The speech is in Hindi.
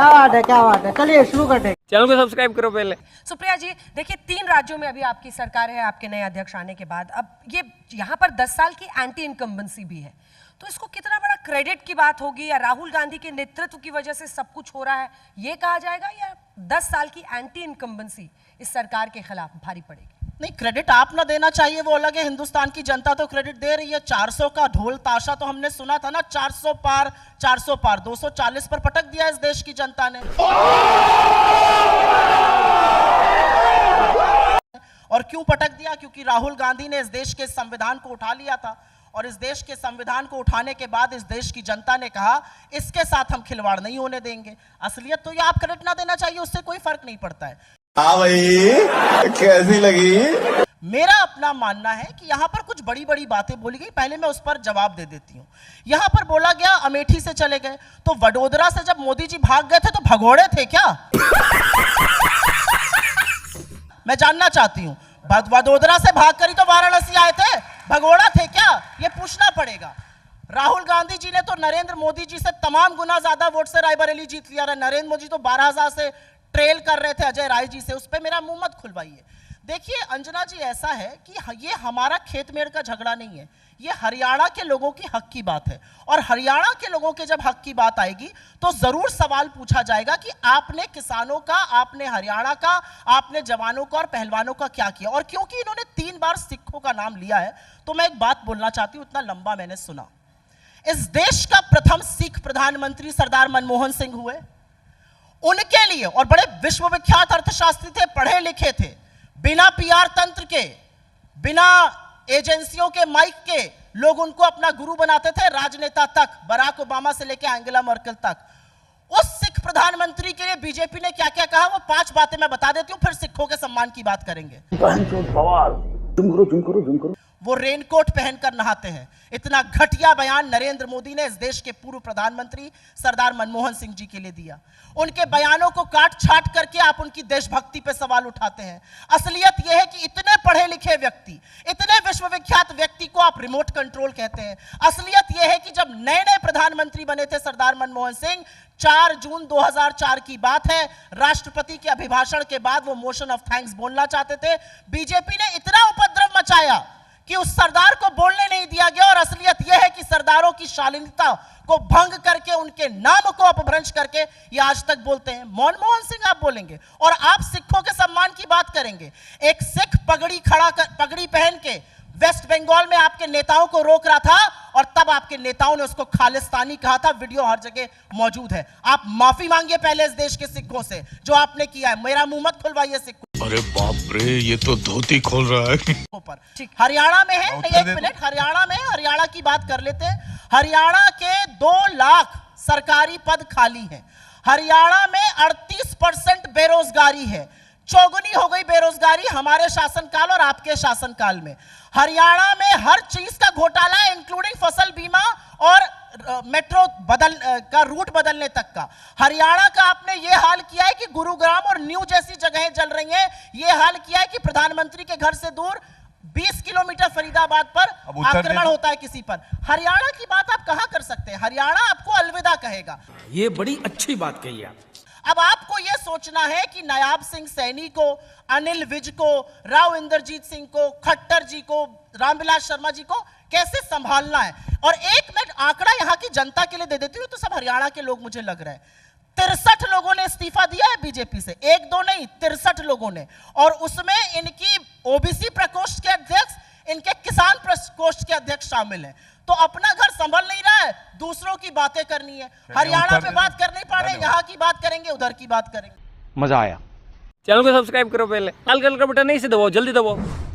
क्या बात है, चलिए शुरू करते हैं। चैनल को सब्सक्राइब करो पहले। सुप्रिया जी, देखिए 3 राज्यों में अभी आपकी सरकार है, आपके नए अध्यक्ष आने के बाद अब ये यहाँ पर 10 साल की एंटी इनकम्बेंसी भी है, तो इसको कितना बड़ा क्रेडिट की बात होगी, या राहुल गांधी के नेतृत्व की वजह से सब कुछ हो रहा है ये कहा जाएगा, या 10 साल की एंटी इनकम्बेंसी इस सरकार के खिलाफ भारी पड़ेगी? नहीं, क्रेडिट आप ना देना चाहिए, वो अलग है। हिंदुस्तान की जनता तो क्रेडिट दे रही है। 400 का ढोल ताशा तो हमने सुना था ना, 400 पार 400 पार, 240 पर पटक दिया इस देश की जनता ने। और क्यों पटक दिया? क्योंकि राहुल गांधी ने इस देश के संविधान को उठा लिया था, और इस देश के संविधान को उठाने के बाद इस देश की जनता ने कहा इसके साथ हम खिलवाड़ नहीं होने देंगे। असलियत तो ये आप क्रेडिट ना देना चाहिए, उससे कोई फर्क नहीं पड़ता है। हाँ भाई, कैसी लगी? मेरा अपना मानना है कि यहां पर कुछ बड़ी बड़ी बातें बोली गई, पहले मैं उस पर जवाब दे देती हूं। यहां पर बोला गया अमेठी से चले गए, तो वडोदरा से जब मोदी जी भाग गए थे तो भगोड़े थे क्या? मैं जानना चाहती हूं, वडोदरा से भाग कर ही तो वाराणसी आए थे, भगोड़ा थे क्या? ये पूछना पड़ेगा। राहुल गांधी जी ने तो नरेंद्र मोदी जी से तमाम गुना ज्यादा वोट से रायबरेली जीत लिया। नरेंद्र मोदी तो 12,000 से ट्रेल कर रहे थे अजय राय जी से, उस पर मेरा मुंह मत खुलवाइए। देखिए अंजना जी, ऐसा है कि ये हमारा खेत मेड़ का झगड़ा नहीं है, ये हरियाणा के लोगों की हक की बात है। और हरियाणा के लोगों के जब हक की बात आएगी तो जरूर सवाल पूछा जाएगा कि आपने किसानों का, आपने हरियाणा का, आपने जवानों का और पहलवानों का क्या किया। और क्योंकि इन्होंने 3 बार सिखों का नाम लिया है, तो मैं एक बात बोलना चाहती हूं, इतना लंबा मैंने सुना। इस देश का प्रथम सिख प्रधानमंत्री सरदार मनमोहन सिंह हुए। उनके लिए, और बड़े विश्वविख्यात अर्थशास्त्री थे, पढ़े लिखे थे, बिना पीआर तंत्र के, बिना एजेंसियों के माइक के लोग उनको अपना गुरु बनाते थे, राजनेता तक, बराक ओबामा से लेकर एंगेला मर्केल तक। उस सिख प्रधानमंत्री के लिए बीजेपी ने क्या क्या कहा, वो 5 बातें मैं बता देती हूं, फिर सिखों के सम्मान की बात करेंगे। वो रेनकोट पहनकर नहाते हैं। इतना घटिया बयान नरेंद्र मोदी ने इस देश के पूर्व प्रधानमंत्री सरदार मनमोहन सिंह जी के लिए दिया। उनके बयानों को काट छाट करके आप उनकी देशभक्ति पे सवाल उठाते हैं। असलियत यह है कि इतने पढ़े लिखे व्यक्ति, इतने विश्वविख्यात व्यक्ति को आप रिमोट कंट्रोल कहते हैं। असलियत यह है कि जब नए नए प्रधानमंत्री बने थे सरदार मनमोहन सिंह, 4 जून 2004 की बात है, राष्ट्रपति के अभिभाषण के बाद वो मोशन ऑफ थैंक्स बोलना चाहते थे। बीजेपी ने इतना उपद्रव मचाया कि उस सरदार को बोलने नहीं दिया गया। और असलियत यह है कि सरदारों की शालीनता को भंग करके, उनके नाम को अपभ्रंश करके ये आज तक बोलते हैं। मनमोहन सिंह आप बोलेंगे और आप सिखों के सम्मान की बात करेंगे। एक सिख पगड़ी पहन के वेस्ट बंगाल में आपके नेताओं को रोक रहा था, और तब आपके नेताओं ने उसको खालिस्तानी कहा था। वीडियो हर जगह मौजूद है। आप माफी मांगिए पहले इस देश के सिखों से जो आपने किया है। मेरा मुंह मत खुलवाइए सिखों। अरे बाप रे, ये तो धोती खोल रहा है। हरियाणा में है, एक मिनट, हरियाणा में, हरियाणा की बात कर लेते हैं। हरियाणा के 2 लाख सरकारी पद खाली हैं। हरियाणा में 38% बेरोजगारी है। चौगुनी हो गई बेरोजगारी हमारे शासनकाल और आपके शासनकाल में। हरियाणा में हर चीज का घोटाला है, इंक्लूडिंग फसल बीमा और मेट्रो का रूट बदलने तक का। हरियाणा का आपने ये हाल किया है कि गुरुग्राम और न्यू जैसी जगहें जल रही हैं। ये हाल किया है कि प्रधानमंत्री के घर से दूर 20 किलोमीटर फरीदाबाद पर आक्रमण होता है किसी पर। हरियाणा की बात आप कहां कर सकते हैं? हरियाणा आपको अलविदा कहेगा। ये बड़ी अच्छी बात कही आप। अब आपको यह सोचना है कि नायाब सिंह सैनी को, अनिल विज को, राव इंद्रजीत सिंह को, खट्टर जी को, रामविलास शर्मा जी को कैसे संभालना है। और एक मिनट आंकड़ा यहां की जनता के लिए दे देती हूं, तो सब हरियाणा के लोग मुझे लग रहे हैं। 63 लोगों ने इस्तीफा दिया है बीजेपी से, 1-2 नहीं, 63 लोगों ने। और उसमें इनकी ओबीसी प्रकोष्ठ के अध्यक्ष, इनके किसान प्रकोष्ठ के अध्यक्ष शामिल हैं। तो अपना घर संभल नहीं रहा है, दूसरों की बातें करनी है। हरियाणा पे बात कर नहीं पा रहे, यहाँ की बात करेंगे, उधर की बात करेंगे। मजा आया। चैनल को सब्सक्राइब करो पहले, लाल कलर का बटन नहीं से दबाओ, जल्दी दबाओ।